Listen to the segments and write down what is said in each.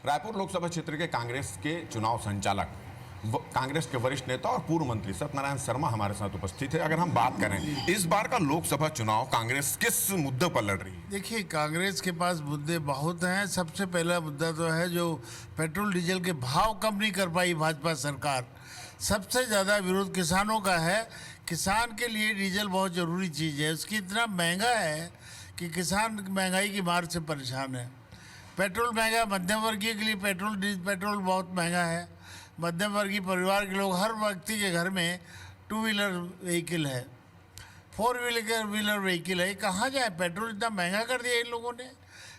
रायपुर लोकसभा क्षेत्र के कांग्रेस के चुनाव संचालक कांग्रेस के वरिष्ठ नेता और पूर्व मंत्री सत्यनारायण शर्मा हमारे साथ उपस्थित है। अगर हम बात करें इस बार का लोकसभा चुनाव, कांग्रेस किस मुद्दे पर लड़ रही है? देखिए, कांग्रेस के पास मुद्दे बहुत हैं। सबसे पहला मुद्दा तो है जो पेट्रोल डीजल के भाव कम नहीं कर पाई भाजपा सरकार। सबसे ज़्यादा विरोध किसानों का है। किसान के लिए डीजल बहुत ज़रूरी चीज़ है। उसकी इतना महंगा है कि किसान महंगाई की मार से परेशान है। पेट्रोल महंगा, मध्यम वर्गीय के लिए पेट्रोल बहुत महंगा है। मध्यम वर्गीय परिवार के लोग, हर व्यक्ति के घर में 2 व्हीलर व्हीकल है, 4 व्हीलर व्हीकल है। कहाँ जाए? पेट्रोल इतना महंगा कर दिया इन लोगों ने।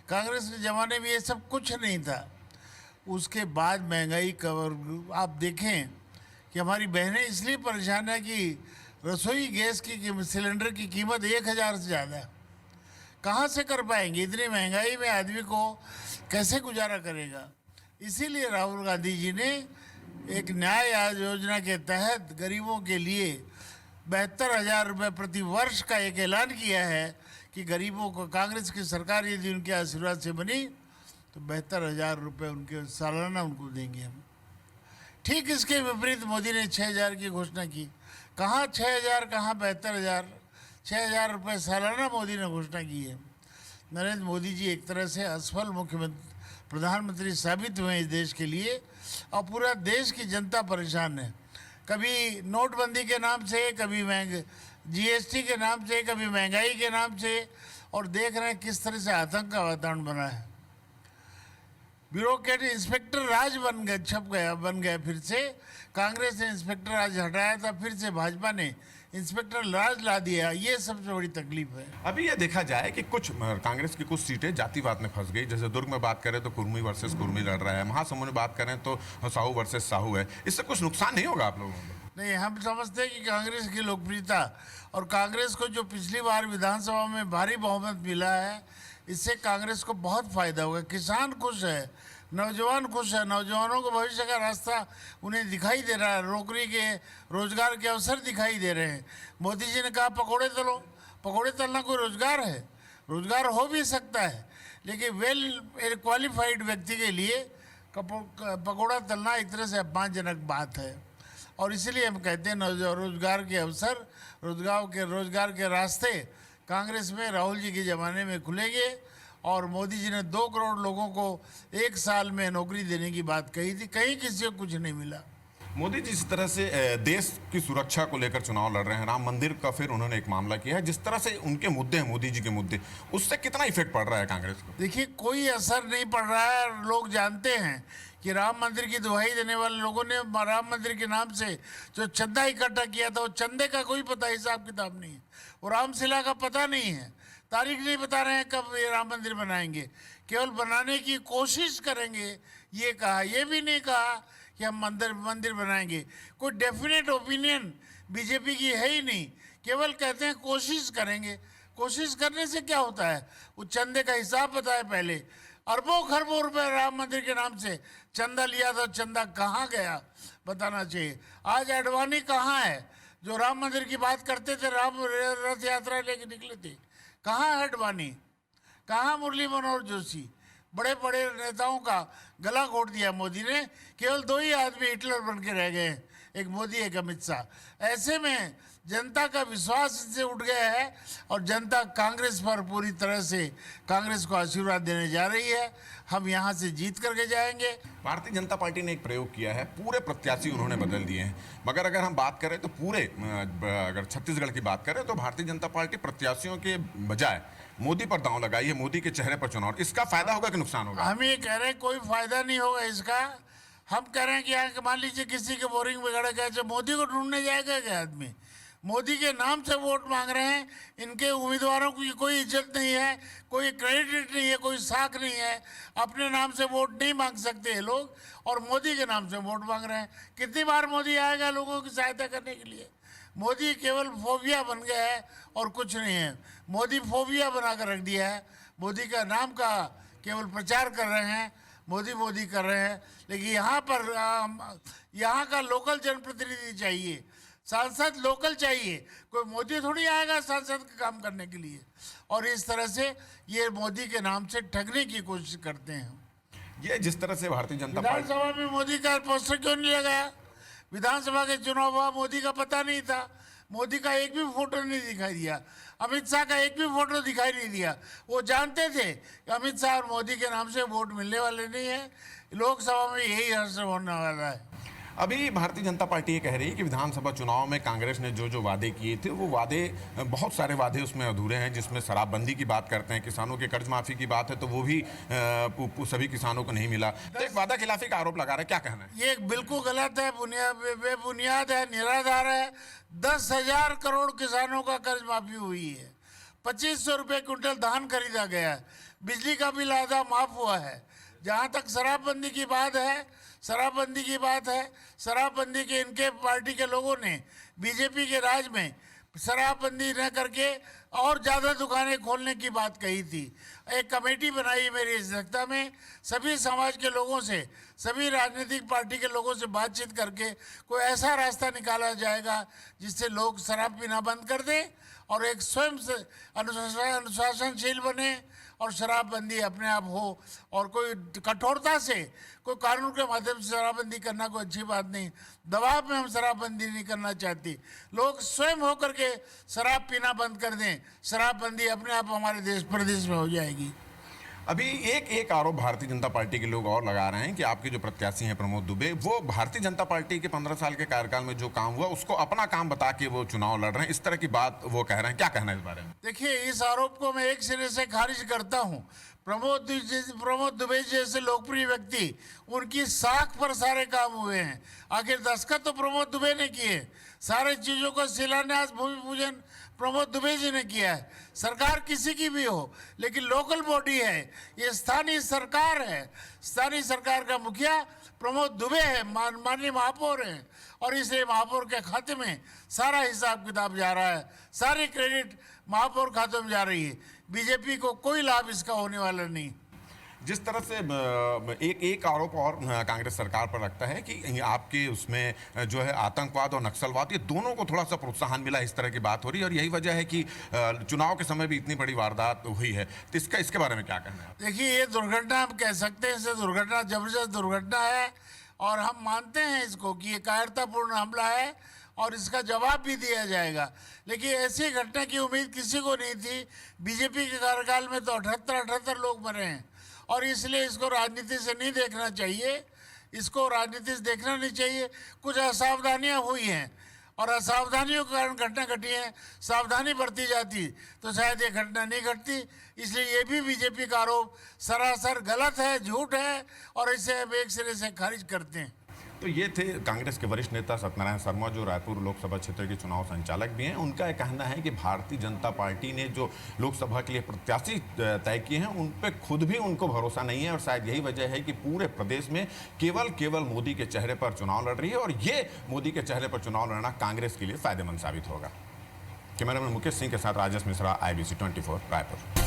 कांग्रेस के ज़माने में ये सब कुछ नहीं था। उसके बाद महंगाई कवर आप देखें कि हमारी बहनें इसलिए परेशान है कि रसोई गैस की सिलेंडर की कीमत 1000 से ज़्यादा है। कहाँ से कर पाएंगे? इतनी महंगाई में आदमी को कैसे गुजारा करेगा? इसीलिए राहुल गांधी जी ने एक न्याय योजना के तहत गरीबों के लिए 72,000 रुपये प्रति वर्ष का एक ऐलान किया है कि गरीबों को, कांग्रेस की सरकार यदि उनके आशीर्वाद से बनी तो 72,000 रुपये उनके सालाना उनको देंगे हम। ठीक इसके विपरीत मोदी ने 6,000 की घोषणा की। कहाँ 6,000, कहाँ 72,000? 6,000 रुपये सालाना मोदी ने घोषणा की है। नरेंद्र मोदी जी एक तरह से असफल प्रधानमंत्री साबित हुए इस देश के लिए, और पूरा देश की जनता परेशान है। कभी नोटबंदी के नाम से, कभी जीएसटी के नाम से, कभी महंगाई के नाम से, और देख रहे हैं किस तरह से आतंक का वातावरण बना है। ब्यूरोक्रेट इंस्पेक्टर राज बन गया फिर से। कांग्रेस ने इंस्पेक्टर राज हटाया था, फिर से भाजपा ने इंस्पेक्टर राज ला दिया। ये सबसे बड़ी तकलीफ है। अभी ये देखा जाए कि कुछ कांग्रेस की कुछ सीटें जातिवाद में फंस गई। जैसे दुर्ग में बात करें तो कुर्मी वर्सेस कुर्मी लड़ रहा है, महासमुंद में बात करें तो साहू वर्सेस साहू है। इससे कुछ नुकसान नहीं होगा आप लोगों को? नहीं, हम समझते हैं कि कांग्रेस की लोकप्रियता और कांग्रेस को जो पिछली बार विधानसभा में भारी बहुमत मिला है, इससे कांग्रेस को बहुत फायदा होगा। किसान खुश है, नौजवान खुश है, नौजवानों को भविष्य का रास्ता उन्हें दिखाई दे रहा है, नौकरी के, रोजगार के अवसर दिखाई दे रहे हैं। मोदी जी ने कहा पकौड़े तलो। पकौड़े तलना कोई रोजगार है? रोजगार हो भी सकता है, लेकिन वेल क्वालिफाइड व्यक्ति के लिए पकौड़ा तलना एक तरह से अपमानजनक बात है। और इसीलिए हम कहते हैं रोजगार के अवसर, रोजगार के रास्ते कांग्रेस में राहुल जी के ज़माने में खुलेंगे। और मोदी जी ने 2 करोड़ लोगों को 1 साल में नौकरी देने की बात कही थी, कहीं किसी को कुछ नहीं मिला। मोदी जी जिस तरह से देश की सुरक्षा को लेकर चुनाव लड़ रहे हैं, राम मंदिर का फिर उन्होंने एक मामला किया है, जिस तरह से उनके मुद्दे हैं, मोदी जी के मुद्दे, उससे कितना इफेक्ट पड़ रहा है कांग्रेस को? देखिए, कोई असर नहीं पड़ रहा है। लोग जानते हैं कि राम मंदिर की दुहाई देने वाले लोगों ने राम मंदिर के नाम से जो चंदा इकट्ठा किया था, वो चंदे का कोई पता हिसाब किताब नहीं है। वो रामशिला का पता नहीं है, तारीख नहीं बता रहे हैं कब ये राम मंदिर बनाएंगे। केवल बनाने की कोशिश करेंगे ये कहा। ये भी नहीं कहा कि हम मंदिर बनाएंगे। कोई डेफिनेट ओपिनियन बीजेपी की है ही नहीं। केवल कहते हैं कोशिश करेंगे। कोशिश करने से क्या होता है? वो चंदे का हिसाब बताए पहले। अरबों खरबों रुपए राम मंदिर के नाम से चंदा लिया था, चंदा कहाँ गया बताना चाहिए। आज अडवाणी कहाँ है जो राम मंदिर की बात करते थे, राम रथ यात्रा लेके निकले थे? कहाँ है अडवाणी? कहाँ मुरली मनोहर जोशी? बड़े बड़े नेताओं का गला घोट दिया मोदी ने। केवल 2 ही आदमी हिटलर बन के रह गए, एक मोदी, एक अमित शाह। ऐसे में जनता का विश्वास इससे उठ गया है और जनता कांग्रेस पर पूरी तरह से कांग्रेस को आशीर्वाद देने जा रही है। हम यहाँ से जीत करके जाएंगे। भारतीय जनता पार्टी ने एक प्रयोग किया है, पूरे प्रत्याशी उन्होंने बदल दिए हैं। मगर अगर हम बात करें तो अगर छत्तीसगढ़ की बात करें तो भारतीय जनता पार्टी प्रत्याशियों के बजाय मोदी पर दांव लगाई है, मोदी के चेहरे पर चुनाव। इसका फायदा होगा कि नुकसान होगा? हम ये कह रहे हैं कोई फायदा नहीं होगा इसका। हम कह रहे हैं कि यहाँ मान लीजिए किसी के बोरिंग बिगड़ गया, तो मोदी को ढूंढने जाएगा क्या आदमी? मोदी के नाम से वोट मांग रहे हैं। इनके उम्मीदवारों की कोई इज्जत नहीं है, कोई क्रेडिट नहीं है, कोई साख नहीं है। अपने नाम से वोट नहीं मांग सकते ये लोग, और मोदी के नाम से वोट मांग रहे हैं। कितनी बार मोदी आएगा लोगों की सहायता करने के लिए? मोदी केवल फोबिया बन गया है और कुछ नहीं है। मोदी फोबिया बना कर रख दिया है। मोदी का नाम का केवल प्रचार कर रहे हैं, मोदी कर रहे हैं। लेकिन यहाँ पर यहाँ का लोकल जनप्रतिनिधि चाहिए, सांसद लोकल चाहिए। कोई मोदी थोड़ी आएगा सांसद का काम करने के लिए। और इस तरह से ये मोदी के नाम से ठगने की कोशिश करते हैं। ये जिस तरह से भारतीय जनता पार्टी विधानसभा में मोदी का पोस्टर क्यों नहीं लगाया? विधानसभा के चुनाव हुआ, मोदी का पता नहीं था, मोदी का एक भी फोटो नहीं दिखाई दिया, अमित शाह का एक भी फोटो दिखाई नहीं दिया। वो जानते थे कि अमित शाह और मोदी के नाम से वोट मिलने वाले नहीं है, लोकसभा में यही हर्ष होने वाला है। अभी भारतीय जनता पार्टी ये कह रही है कि विधानसभा चुनाव में कांग्रेस ने जो जो वादे किए थे वो वादे, बहुत सारे वादे उसमें अधूरे हैं, जिसमें शराबबंदी की बात करते हैं, किसानों के कर्ज माफी की बात है तो वो भी सभी किसानों को नहीं मिला। तो एक वादा खिलाफी का आरोप लगा रहे हैं, क्या कहना है? ये बिल्कुल गलत है, बेबुनियाद है, निराधार है। 10,000 करोड़ किसानों का कर्ज माफी हुई है, 2500 रुपये क्विंटल धान खरीदा गया है, बिजली का बिल आधा माफ हुआ है। जहाँ तक शराबबंदी की बात है, शराबबंदी के इनके पार्टी के लोगों ने बीजेपी के राज में शराबबंदी न करके और ज़्यादा दुकानें खोलने की बात कही थी। एक कमेटी बनाई मेरी अध्यक्षता में, सभी समाज के लोगों से, सभी राजनीतिक पार्टी के लोगों से बातचीत करके कोई ऐसा रास्ता निकाला जाएगा जिससे लोग शराब पीना बंद कर दें और एक स्वयं से अनुशासनशील बने और शराबबंदी अपने आप हो। और कोई कठोरता से, कोई कानून के माध्यम से शराबबंदी करना कोई अच्छी बात नहीं। दबाव में हम शराबबंदी नहीं करना चाहती, लोग स्वयं होकर के शराब पीना बंद कर दें, शराबबंदी अपने आप हमारे देश प्रदेश में हो जाएगी। अभी एक आरोप भारतीय जनता पार्टी के लोग और लगा रहे हैं कि आपके जो प्रत्याशी हैं प्रमोद दुबे, वो भारतीय जनता पार्टी के 15 साल के कार्यकाल में जो काम हुआ उसको अपना काम बता के वो चुनाव लड़ रहे हैं, इस तरह की बात वो कह रहे हैं। क्या कहना है इस बारे में? देखिए, इस आरोप को मैं एक सिरे से खारिज करता हूँ। प्रमोद दुबे जैसे लोकप्रिय व्यक्ति, उनकी साख पर सारे काम हुए हैं। आखिर दस्तखत तो प्रमोद दुबे ने किए, सारे चीज़ों का शिलान्यास, भूमि पूजन प्रमोद दुबे जी ने किया है। सरकार किसी की भी हो, लेकिन लोकल बॉडी है, ये स्थानीय सरकार है। स्थानीय सरकार का मुखिया प्रमोद दुबे है, माननीय महापौर हैं, और इसलिए महापौर के खाते में सारा हिसाब किताब जा रहा है, सारी क्रेडिट महापौर खाते में जा रही है। बीजेपी को कोई लाभ इसका होने वाला नहीं। जिस तरह से एक आरोप और कांग्रेस सरकार पर लगता है कि आपके उसमें जो है आतंकवाद और नक्सलवाद, ये दोनों को थोड़ा सा प्रोत्साहन मिला, इस तरह की बात हो रही है और यही वजह है कि चुनाव के समय भी इतनी बड़ी वारदात हुई है। तो इसके बारे में क्या कहना है? देखिए, ये दुर्घटना हम कह सकते हैं, इसे दुर्घटना, जबरदस्त दुर्घटना है और हम मानते हैं इसको कि ये कायरतापूर्ण हमला है और इसका जवाब भी दिया जाएगा। लेकिन ऐसी घटना की उम्मीद किसी को नहीं थी। बीजेपी के कार्यकाल में तो 78 लोग मरे हैं और इसलिए इसको राजनीति से नहीं देखना चाहिए, इसको राजनीति से देखना नहीं चाहिए। कुछ असावधानियां हुई हैं और असावधानियों के कारण घटना घटी है। सावधानी बरती जाती तो शायद ये घटना नहीं घटती। इसलिए ये भी बीजेपी का आरोप सरासर गलत है, झूठ है और इसे हम एक सिरे से खारिज करते हैं। तो ये थे कांग्रेस के वरिष्ठ नेता सत्यनारायण शर्मा, जो रायपुर लोकसभा क्षेत्र के चुनाव संचालक भी हैं। उनका कहना है कि भारतीय जनता पार्टी ने जो लोकसभा के लिए प्रत्याशी तय किए हैं उन पर खुद भी उनको भरोसा नहीं है और शायद यही वजह है कि पूरे प्रदेश में केवल मोदी के चेहरे पर चुनाव लड़ रही है और ये मोदी के चेहरे पर चुनाव लड़ना कांग्रेस के लिए फायदेमंद साबित होगा। कैमरामैन मुकेश सिंह के साथ राजेश मिश्रा, IBC 24 रायपुर।